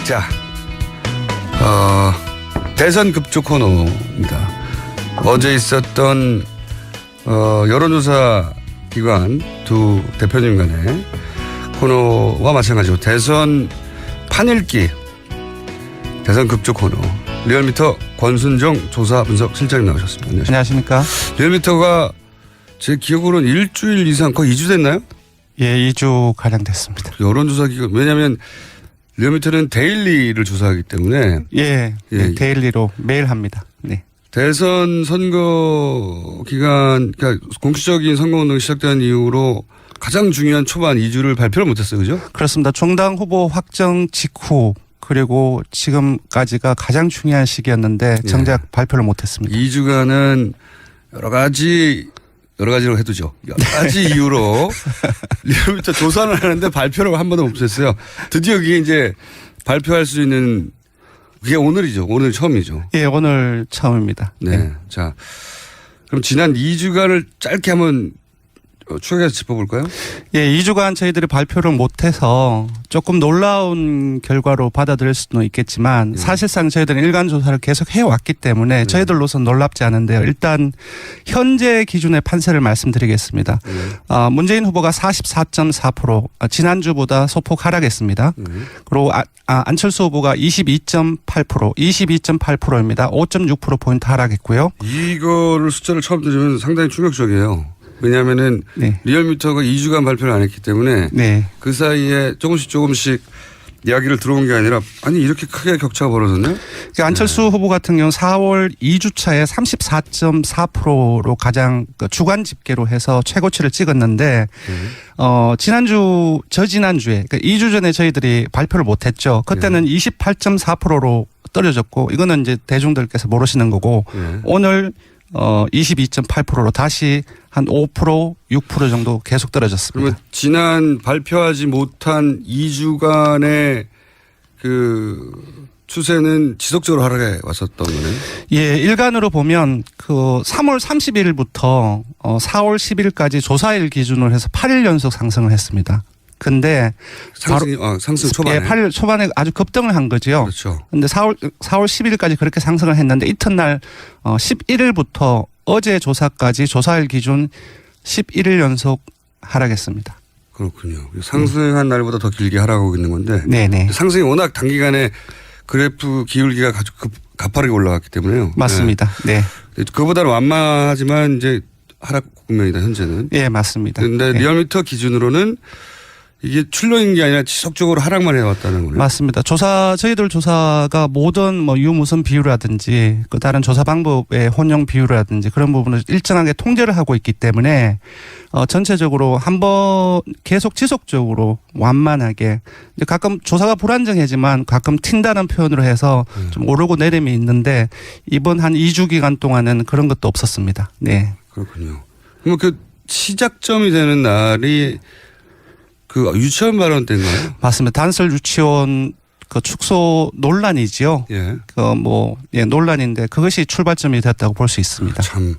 자, 대선 급조 코너입니다. 어제 있었던 여론조사 기관 두 대표님 간의 코너와 마찬가지로 대선 판읽기 대선 급조 코너 리얼미터 권순정 조사 분석 실장님 나오셨습니다. 안녕하십니까. 리얼미터가 제 기억으로는 일주일 이상 거의 2주 됐나요? 예, 2주 가량 됐습니다. 여론조사 기관 왜냐하면 리얼미터는 데일리를 조사하기 때문에 예, 데일리로 매일 합니다. 네. 대선 선거 기간, 그러니까 공식적인 선거운동이 시작된 이후로 가장 중요한 초반 2주를 발표를 못했어요, 그죠? 그렇습니다. 종당 후보 확정 직후 그리고 지금까지가 가장 중요한 시기였는데 정작 발표를 못했습니다. 2주간은 여러 가지로 해두죠. 여러 가지 이유로 리얼미터 조사를 하는데 발표를 한 번도 못했어요. 드디어 그게 이제 발표할 수 있는 그게 오늘이죠. 오늘 처음이죠. 예, 오늘 처음입니다. 네. 자, 그럼 지난 2주간을 짧게 한번 추억해서 짚어볼까요? 예, 2주간 저희들이 발표를 못해서 조금 놀라운 결과로 받아들일 수도 있겠지만 사실상 저희들은 일간 조사를 계속 해왔기 때문에 저희들로서는 놀랍지 않은데요. 일단 현재 기준의 판세를 말씀드리겠습니다. 문재인 후보가 44.4%, 지난주보다 소폭 하락했습니다. 그리고 안철수 후보가 22.8%, 22.8%입니다. 5.6%포인트 하락했고요. 이거를 숫자를 처음 들으면 상당히 충격적이에요. 왜냐하면은 리얼미터가 2주간 발표를 안 했기 때문에 그 사이에 조금씩 이야기를 들어온 게 아니라 아니 이렇게 크게 격차가 벌어졌나요? 그러니까 안철수 후보 같은 경우는 4월 2주차에 34.4%로 가장 주간 집계로 해서 최고치를 찍었는데 저지난주에 그러니까 2주 전에 저희들이 발표를 못했죠. 그때는 28.4%로 떨어졌고 이거는 이제 대중들께서 모르시는 거고 오늘 22.8%로 다시 한 5%, 6% 정도 계속 떨어졌습니다. 그러면 지난 발표하지 못한 2주간의 그 추세는 지속적으로 하락해 왔었던 거네요. 예, 일간으로 보면 그 3월 30일부터 4월 10일까지 조사일 기준으로 해서 8일 연속 상승을 했습니다. 근데 상승 초반에. 예, 8일 초반에 아주 급등을 한 거죠. 그렇죠. 근데 4월 10일까지 그렇게 상승을 했는데 이튿날 11일부터 어제 조사까지 조사일 기준 11일 연속 하락했습니다. 그렇군요. 상승한 날보다 더 길게 하락하고 있는 건데. 네네. 상승이 워낙 단기간에 그래프 기울기가 아주 가파르게 올라갔기 때문에요. 맞습니다. 네. 그보다는 완만하지만 이제 하락 국면이다 현재는. 예, 맞습니다. 그런데 리얼미터 기준으로는 이게 출렁인 게 아니라 지속적으로 하락만 해왔다는 거네요. 맞습니다. 저희들 조사가 모든 뭐 유무선 비율이라든지 그 다른 조사 방법의 혼용 비율이라든지 그런 부분을 일정하게 통제를 하고 있기 때문에 전체적으로 한번 계속 지속적으로 완만하게 가끔 조사가 불안정해지만 가끔 튄다는 표현으로 해서 좀 오르고 내림이 있는데 이번 한 2주 기간 동안은 그런 것도 없었습니다. 네. 그렇군요. 그럼 그 시작점이 되는 날이 그 유치원 발언 때인가요? 맞습니다. 단설 유치원 그 축소 논란이지요. 예. 논란인데 그것이 출발점이 됐다고 볼 수 있습니다. 참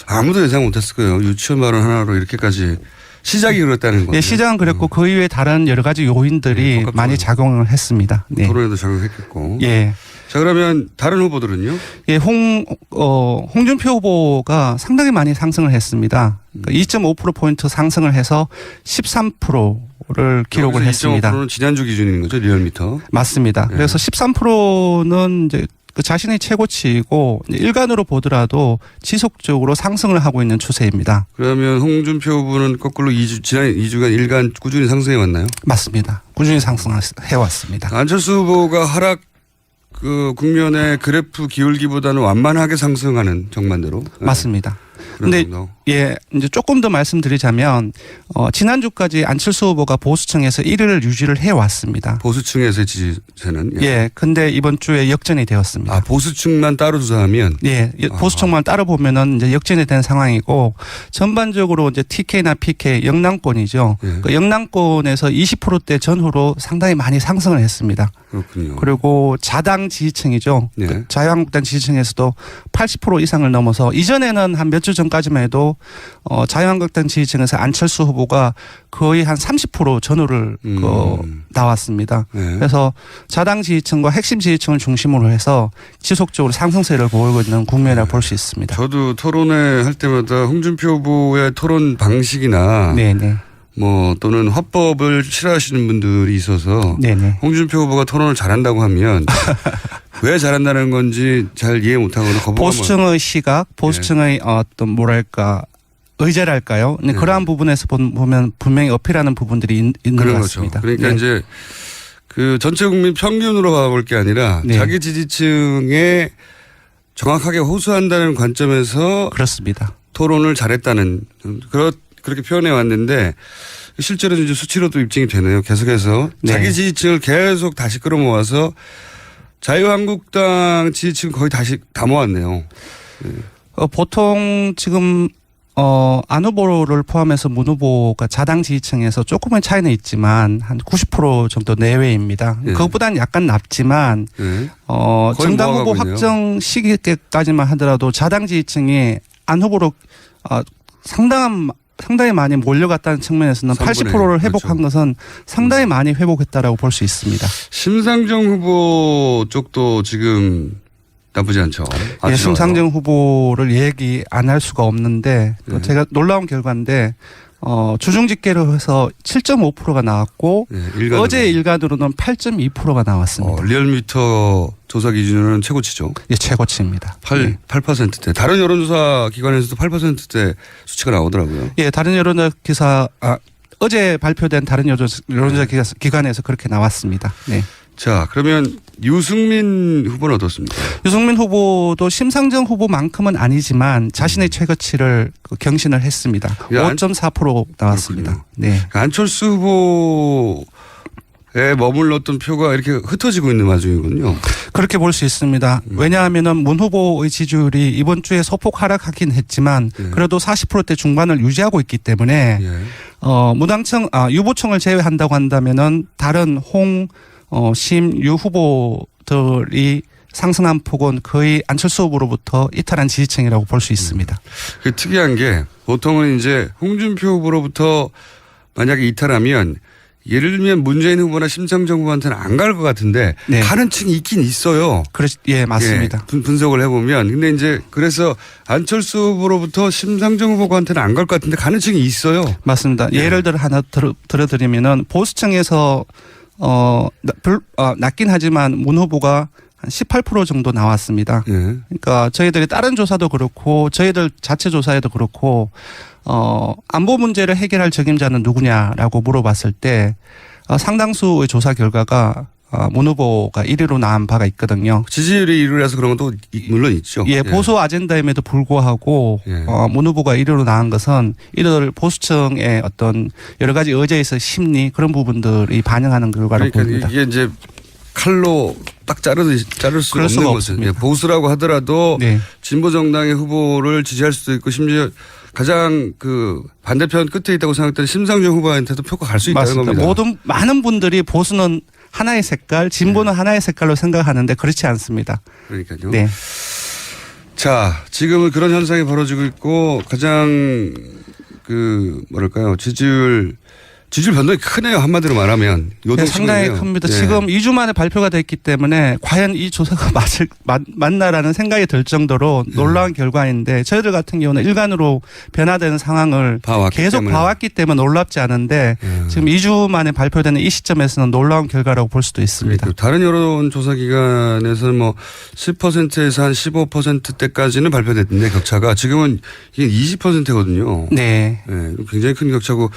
아무도 예상 못했을 거예요. 유치원 발언 하나로 이렇게까지 시작이 그랬다는 거예요. 예, 시작은 그랬고 그 이외에 다른 여러 가지 요인들이 많이 작용을 했습니다. 네. 토론에도 작용했겠고. 예. 자, 그러면 다른 후보들은요? 예, 홍준표 후보가 상당히 많이 상승을 했습니다. 2.5%포인트 상승을 해서 13%를 기록을 했습니다. 2.5%는 지난주 기준인 거죠, 리얼미터? 맞습니다. 예. 그래서 13%는 이제 그 자신의 최고치이고 일간으로 보더라도 지속적으로 상승을 하고 있는 추세입니다. 그러면 홍준표 후보는 거꾸로 지난 2주간 일간 꾸준히 상승해 왔나요? 맞습니다. 꾸준히 상승해 왔습니다. 안철수 후보가 하락 그 국면의 그래프 기울기보다는 완만하게 상승하는 정반대로. 맞습니다. 근데 예, 이제 조금 더 말씀드리자면 지난주까지 안철수 후보가 보수층에서 1위를 유지를 해 왔습니다. 보수층에서의 지지세는 예, 근데 이번 주에 역전이 되었습니다. 아, 보수층만 따로 조사하면 예, 보수층만 따로 보면은 이제 역전이 된 상황이고 전반적으로 이제 TK나 PK 영남권이죠. 예. 그 영남권에서 20%대 전후로 상당히 많이 상승을 했습니다. 그렇군요. 그리고 자당 지지층이죠. 예. 자유한국당 지지층에서도 80% 이상을 넘어서 이전에는 한 몇 주 전 전까지만 해도 자유한국당 지지층에서 안철수 후보가 거의 한 30% 전후를 나왔습니다. 네. 그래서 자당 지지층과 핵심 지지층을 중심으로 해서 지속적으로 상승세를 보이고 있는 국면이라고 볼 수 있습니다. 저도 토론회 할 때마다 홍준표 후보의 토론 방식이나 네네. 뭐 또는 화법을 싫어하시는 분들이 있어서 네네. 홍준표 후보가 토론을 잘한다고 하면 왜 잘한다는 건지 잘 이해 못하거나 거부감. 보수층의 시각, 보수층의 어떤 뭐랄까 의제랄까요? 네. 그러한 부분에서 보면 분명히 어필하는 부분들이 있는 것 그런 같습니다. 거죠. 그러니까 네. 이제 그 전체 국민 평균으로 가볼 게 아니라 네. 자기 지지층에 정확하게 호소한다는 관점에서 그렇습니다. 토론을 잘했다는 그렇게 표현해 왔는데 실제로 이제 수치로도 입증이 되네요. 계속해서 네. 자기 지지층을 계속 다시 끌어모아서 자유한국당 지지층 거의 다시 다 모았네요. 보통 지금 안 후보를 포함해서 문 후보가 자당 지지층에서 조금의 차이는 있지만 한 90% 정도 내외입니다. 네. 그것보다는 약간 낮지만 네. 정당 후보 모아가고 있네요. 확정 시기까지만 하더라도 자당 지지층이 안 후보로 상당히 많이 몰려갔다는 측면에서는 80%를 회복한 그렇죠. 것은 상당히 많이 회복했다라고 볼 수 있습니다. 심상정 후보 쪽도 지금 나쁘지 않죠. 예, 심상정 후보를 얘기 안 할 수가 없는데 네. 제가 놀라운 결과인데 주중 집계로 해서 7.5%가 나왔고 네, 일간으로. 어제 일간으로는 8.2%가 나왔습니다. 리얼미터 조사 기준으로는 최고치죠. 예, 최고치입니다. 8%대. 다른 여론조사 기관에서도 8%대 수치가 나오더라고요. 예, 다른 여론조사 어제 발표된 다른 여론조사 기관에서 그렇게 나왔습니다. 네. 자, 그러면 유승민 후보는 어떻습니까? 유승민 후보도 심상정 후보만큼은 아니지만 자신의 최고치를 경신을 했습니다. 예, 5.4% 나왔습니다. 그렇군요. 네. 안철수 후보에 머물렀던 표가 이렇게 흩어지고 있는 와중이군요. 그렇게 볼 수 있습니다. 왜냐하면은 문 후보의 지지율이 이번 주에 소폭 하락하긴 했지만 예. 그래도 40%대 중반을 유지하고 있기 때문에 예. 유보청을 제외한다고 한다면은 다른 심, 유 후보들이 상승한 폭은 거의 안철수 후보로부터 이탈한 지지층이라고 볼 수 있습니다. 그 특이한 게 보통은 이제 홍준표 후보로부터 만약에 이탈하면 예를 들면 문재인 후보나 심상정 후보한테는 안 갈 것 같은데 네. 가는 층이 있긴 있어요. 예, 맞습니다. 예, 분석을 해보면. 근데 이제 그래서 안철수 후보로부터 심상정 후보한테는 안 갈 것 같은데 가는 층이 있어요. 맞습니다. 예를 들어 하나 들어드리면은 보수층에서 낮긴 하지만 문 후보가 한 18% 정도 나왔습니다. 예. 그러니까 저희들이 다른 조사도 그렇고 저희들 자체 조사에도 그렇고 안보 문제를 해결할 적임자는 누구냐라고 물어봤을 때 상당수의 조사 결과가 문 후보가 1위로 나온 바가 있거든요. 지지율이 1위라서 그런 것도 물론 있죠. 예, 보수 아젠다임에도 불구하고 예. 문 후보가 1위로 나온 것은 이들 보수층의 어떤 여러 가지 의제에서 심리 그런 부분들이 반영하는 결과라고 그러니까 봅니다. 이게 이제 칼로 딱 자를 수 그럴 수가 없는 것은 없습니다. 보수라고 하더라도 네. 진보 정당의 후보를 지지할 수도 있고 심지어 가장 그 반대편 끝에 있다고 생각되는 심상정 후보한테도 표가 갈 수 있다는 맞습니다. 겁니다. 많은 분들이 보수는 하나의 색깔, 진보는 하나의 색깔로 생각하는데 그렇지 않습니다. 그러니까요. 네. 자, 지금은 그런 현상이 벌어지고 있고 가장 그 뭐랄까요 지지율 변동이 크네요. 한마디로 말하면 네, 요동치고 상당히 있네요. 큽니다. 예. 지금 2주 만에 발표가 됐기 때문에 과연 이 조사가 맞나라는 생각이 들 정도로 놀라운 결과인데 저희들 같은 경우는 일간으로 변화되는 상황을 봐왔기 계속 때문에. 봐왔기 때문에 놀랍지 않은데 지금 2주 만에 발표되는 이 시점에서는 놀라운 결과라고 볼 수도 있습니다. 그러니까 다른 여론조사 기관에서는 뭐 10%에서 한 15%대까지는 발표됐는데 격차가 지금은 이게 20%거든요. 네. 네, 굉장히 큰 격차고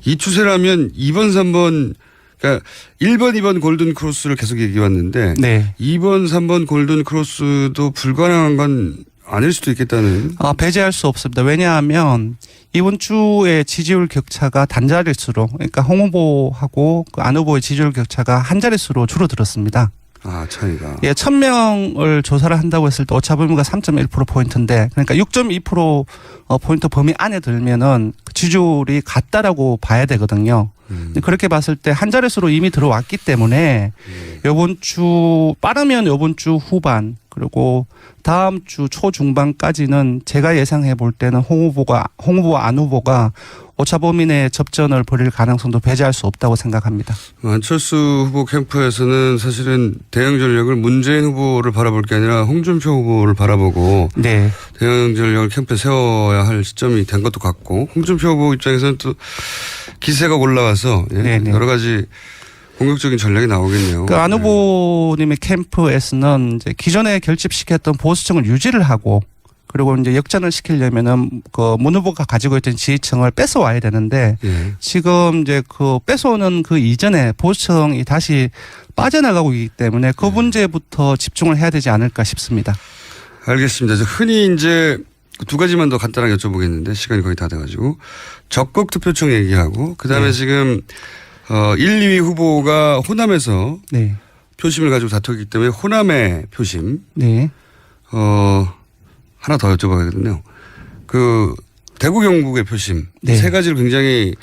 이 추세라면 2번, 3번 그러니까 1번, 2번 골든 크로스를 계속 얘기해 왔는데 네. 2번, 3번 골든 크로스도 불가능한 건 아닐 수도 있겠다는. 배제할 수 없습니다. 왜냐하면 이번 주에 지지율 격차가 단자릿수로 그러니까 홍 후보하고 안 후보의 지지율 격차가 한 자릿수로 줄어들었습니다. 차이가. 예, 1000명을 조사를 한다고 했을 때 오차 범위가 3.1%포인트인데 그러니까 6.2%포인트 범위 안에 들면은 지지율이 같다라고 봐야 되거든요. 그렇게 봤을 때 한 자릿수로 이미 들어왔기 때문에 빠르면 이번 주 후반 그리고 다음 주 초중반까지는 제가 예상해 볼 때는 홍 후보와 안 후보가 오차범위 내 접전을 벌일 가능성도 배제할 수 없다고 생각합니다. 안철수 후보 캠프에서는 사실은 대응 전략을 문재인 후보를 바라볼 게 아니라 홍준표 후보를 바라보고 네. 대응 전략을 캠프에 세워야 할 시점이 된 것도 같고 홍준표 후보 입장에서는 또 기세가 올라와서 여러 가지 공격적인 전략이 나오겠네요. 그 안 후보님의 캠프에서는 이제 기존에 결집시켰던 보수층을 유지를 하고 그리고 이제 역전을 시키려면은 그 문 후보가 가지고 있던 지지층을 뺏어와야 되는데 지금 이제 그 뺏어오는 그 이전에 보수층이 다시 빠져나가고 있기 때문에 그 문제부터 집중을 해야 되지 않을까 싶습니다. 알겠습니다. 흔히 이제 두 가지만 더 간단하게 여쭤보겠는데 시간이 거의 다 돼가지고 적극 투표층 얘기하고 그다음에 지금 1, 2위 후보가 호남에서 네. 표심을 가지고 다투기 때문에 호남의 표심. 네. 하나 더 여쭤봐야겠네요. 그 대구 경북의 표심. 네. 세 가지를 굉장히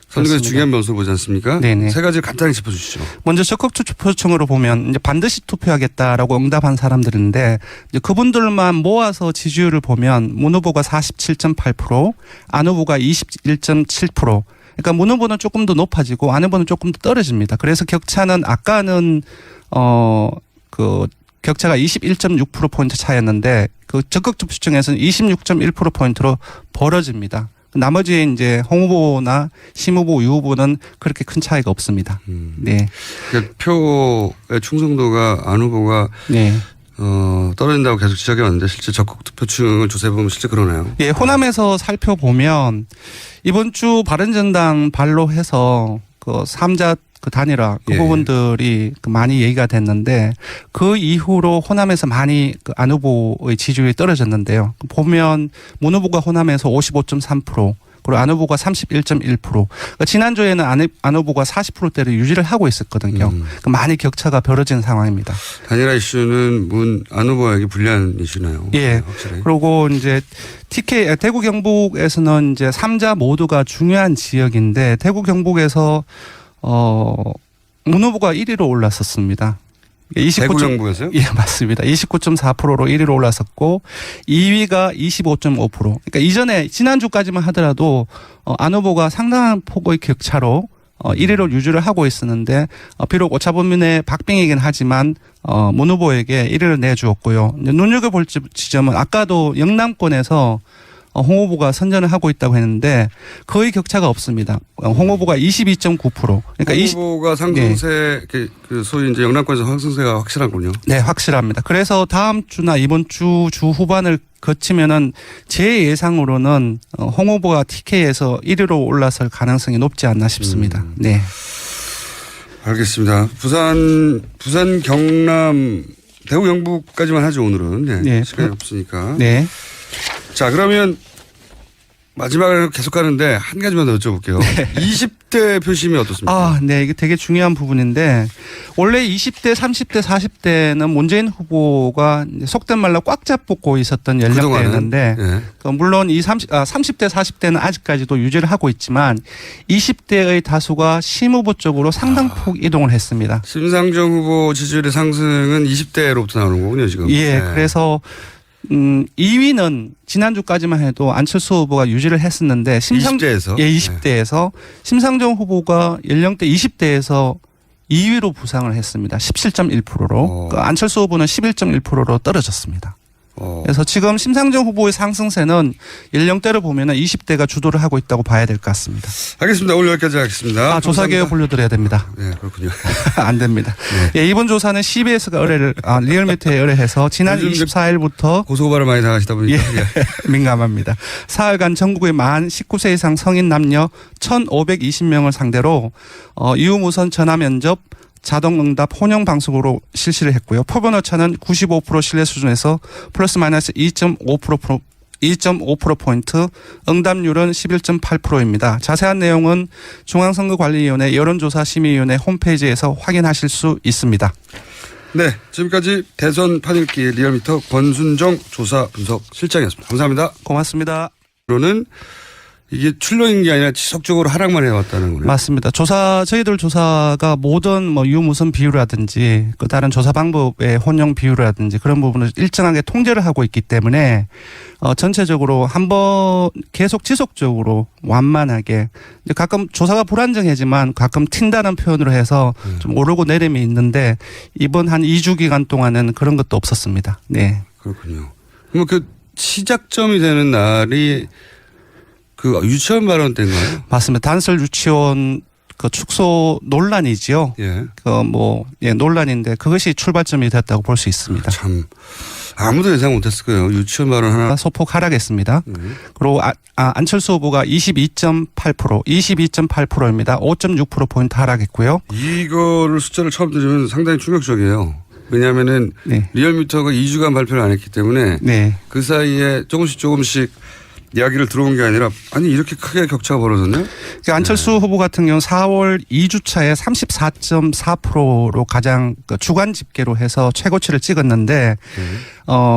선거에서 그렇습니다. 중요한 변수로 보지 않습니까? 네네. 세 가지를 간단히 짚어주시죠. 먼저 적극 투표층으로 보면 이제 반드시 투표하겠다라고 응답한 사람들인데 이제 그분들만 모아서 지지율을 보면 문 후보가 47.8%, 안 후보가 21.7%. 그러니까 문 후보는 조금 더 높아지고 안 후보는 조금 더 떨어집니다. 그래서 격차는 아까는 그 격차가 21.6%포인트 차였는데 그 적극 투표층에서는 26.1%포인트로 벌어집니다. 나머지 이제 홍 후보나 심 후보, 유 후보는 그렇게 큰 차이가 없습니다. 네. 그러니까 표의 충성도가 안 후보가 네. 떨어진다고 계속 지적해 왔는데 실제 적극 투표층을 조사해보면 실제 그러네요. 예, 호남에서 살펴보면 이번 주 바른정당 발로해서 그 3자 그 단일화 그 부분들이 많이 얘기가 됐는데 그 이후로 호남에서 많이 그 안 후보의 지지율이 떨어졌는데요. 보면 문 후보가 호남에서 55.3% 그리고 안 후보가 31.1%. 그러니까 지난주에는 안 후보가 40%대를 유지를 하고 있었거든요. 그러니까 많이 격차가 벌어진 상황입니다. 단일화 이슈는 안 후보에게 불리한 이슈나요? 예. 확실히. 그리고 이제 대구 경북에서는 이제 3자 모두가 중요한 지역인데 대구 경북에서 문 후보가 1위로 올랐었습니다. 대구 경북에서요? 예, 맞습니다. 29.4%로 1위로 올랐었고 2위가 25.5%. 그러니까 이전에 지난주까지만 하더라도 안 후보가 상당한 폭의 격차로 1위로 유지를 하고 있었는데 비록 오차범위 내 박빙이긴 하지만 문 후보에게 1위를 내주었고요. 눈여겨볼 지점은 아까도 영남권에서 홍 후보가 선전을 하고 있다고 했는데 거의 격차가 없습니다. 홍 후보가 22.9%. 그러니까 홍 후보가 상승세, 그 소위 이제 영남권에서 상승세가 확실하군요. 네, 확실합니다. 그래서 다음 주나 이번 주 후반을 거치면은 제 예상으로는 홍 후보가 TK에서 1위로 올라설 가능성이 높지 않나 싶습니다. 네. 알겠습니다. 부산, 경남, 대구, 경북까지만 하죠 오늘은. 네. 시간이 없으니까. 네. 자, 그러면 마지막으로 계속 가는데 한 가지만 더 여쭤볼게요. 네. 20대 표심이 어떻습니까? 네. 이게 되게 중요한 부분인데 원래 20대, 30대, 40대는 문재인 후보가 속된 말로 꽉 잡고 있었던 연령대였는데 네. 물론 30대, 40대는 아직까지도 유지를 하고 있지만 20대의 다수가 심 후보 쪽으로 상당폭 이동을 했습니다. 심상정 후보 지지율의 상승은 20대로부터 나오는 거군요, 지금. 예. 네. 그래서 2위는 지난주까지만 해도 안철수 후보가 유지를 했었는데 20대에서? 예, 20대에서 심상정 후보가 연령대 20대에서 2위로 부상을 했습니다. 17.1%로. 안철수 후보는 11.1%로 떨어졌습니다. 그래서 지금 심상정 후보의 상승세는 연령대를 보면 20대가 주도를 하고 있다고 봐야 될 것 같습니다. 알겠습니다. 오늘 여기까지 하겠습니다. 조사개혁 분류드려야 됩니다. 네, 그렇군요. 안 됩니다. 네. 예, 이번 조사는 CBS가 리얼미터에 의뢰해서 지난 24일부터 고소고발을 많이 당하시다 보니까 민감합니다. 사흘간 전국의 만 19세 이상 성인 남녀 1,520명을 상대로 유무선 전화면접 자동응답 혼용 방식으로 실시를 했고요. 표본 오차는 95% 신뢰 수준에서 플러스 마이너스 2.5%포인트, 응답률은 11.8%입니다. 자세한 내용은 중앙선거관리위원회 여론조사심의위원회 홈페이지에서 확인하실 수 있습니다. 네, 지금까지 대선 판읽기 리얼미터 권순정 조사 분석 실장이었습니다. 감사합니다. 고맙습니다. 로는 이게 출렁인 게 아니라 지속적으로 하락만 해왔다는 거네요. 맞습니다. 저희들 조사가 모든 뭐 유무선 비율이라든지 그 다른 조사 방법의 혼용 비율이라든지 그런 부분을 일정하게 통제를 하고 있기 때문에 전체적으로 한번 계속 지속적으로 완만하게 가끔 조사가 불안정해지만 가끔 튄다는 표현으로 해서 좀 오르고 내림이 있는데 이번 한 2주 기간 동안은 그런 것도 없었습니다. 네. 그렇군요. 그럼 그 시작점이 되는 날이 그 유치원 발언 때인가요? 맞습니다. 단설 유치원 그 축소 논란이지요. 예. 논란인데 그것이 출발점이 됐다고 볼 수 있습니다. 참 아무도 예상 못했을 거예요. 유치원 발언 하나. 소폭 하락했습니다. 그리고 안철수 후보가 22.8%입니다. 5.6%포인트 하락했고요. 이거를 숫자를 처음 들으면 상당히 충격적이에요. 왜냐하면은 네. 리얼미터가 2주간 발표를 안 했기 때문에 네. 그 사이에 조금씩 이야기를 들어온 게 아니라 아니 이렇게 크게 격차가 벌어졌네? 그러니까 안철수 후보 같은 경우는 4월 2주차에 34.4%로 가장 주간 집계로 해서 최고치를 찍었는데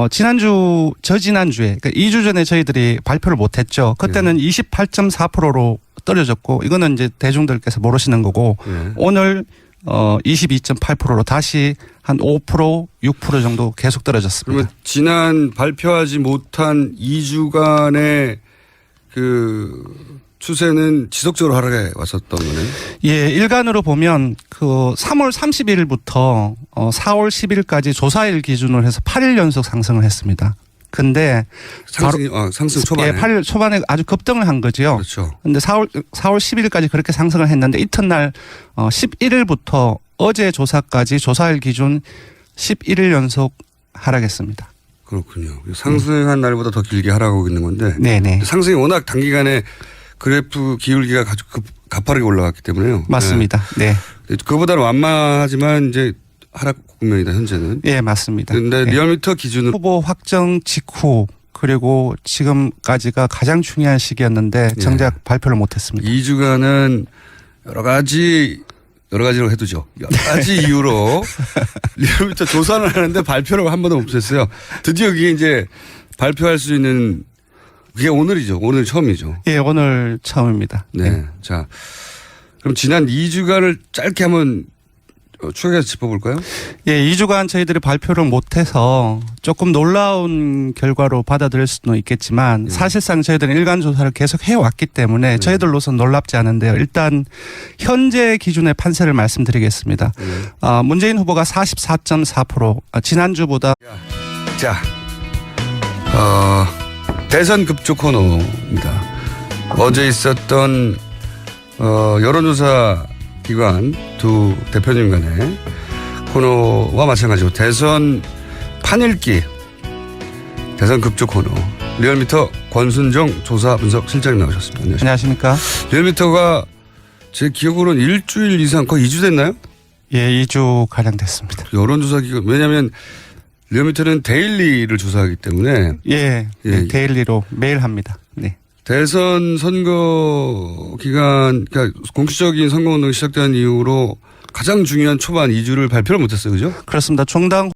저지난주에 그러니까 2주 전에 저희들이 발표를 못했죠. 그때는 28.4%로 떨어졌고 이거는 이제 대중들께서 모르시는 거고 오늘 22.8%로 다시 한 5%, 6% 정도 계속 떨어졌습니다. 그러면 지난 발표하지 못한 2주간의 그 추세는 지속적으로 하락해 왔었던 거네요. 예, 일간으로 보면 그 3월 30일부터 4월 10일까지 조사일 기준으로 해서 8일 연속 상승을 했습니다. 근데 상승 초반에. 예, 8일 초반에 아주 급등을 한 거죠. 그렇죠. 근데 4월 10일까지 그렇게 상승을 했는데 이튿날 11일부터 어제 조사까지 조사일 기준 11일 연속 하락했습니다. 그렇군요. 상승한 날보다 더 길게 하락하고 있는 건데. 네네. 상승이 워낙 단기간에 그래프 기울기가 아주 가파르게 올라갔기 때문에요. 맞습니다. 네. 그보다는 완만하지만 이제 하락 국면이다 현재는. 예, 맞습니다. 그런데 네. 리얼미터 기준으로 후보 확정 직후 그리고 지금까지가 가장 중요한 시기였는데 정작 발표를 못했습니다. 2주간은 여러 가지로 해두죠. 여러 가지 이유로 리얼미터 조사를 하는데 발표를 한 번도 못했어요. 드디어 그게 이제 발표할 수 있는 그게 오늘이죠. 오늘 처음이죠. 예, 오늘 처음입니다. 네. 자, 그럼 지난 2주간을 짧게 한번 추격해서 짚어볼까요? 예, 2주간 저희들이 발표를 못해서 조금 놀라운 결과로 받아들일 수도 있겠지만 사실상 저희들은 일간 조사를 계속 해왔기 때문에 저희들로서는 놀랍지 않은데요. 일단 현재 기준의 판세를 말씀드리겠습니다. 문재인 후보가 44.4%, 지난주보다. 자, 대선 급조 코너입니다. 어제 있었던 여론조사 기관 두 대표님 간의 코너와 마찬가지로 대선 판읽기 대선 급조 코너 리얼미터 권순정 조사 분석 실장님 나오셨습니다. 안녕하십니까? 리얼미터가 제 기억으로는 일주일 이상 거의 2주 됐나요? 예, 2주 가량 됐습니다. 여론조사 기관 왜냐하면 리얼미터는 데일리를 조사하기 때문에 예, 데일리로 매일 합니다. 네. 대선 선거 기간, 그러니까 공식적인 선거운동이 시작된 이후로 가장 중요한 초반 2주를 발표를 못했어요. 그죠? 그렇습니다. 종당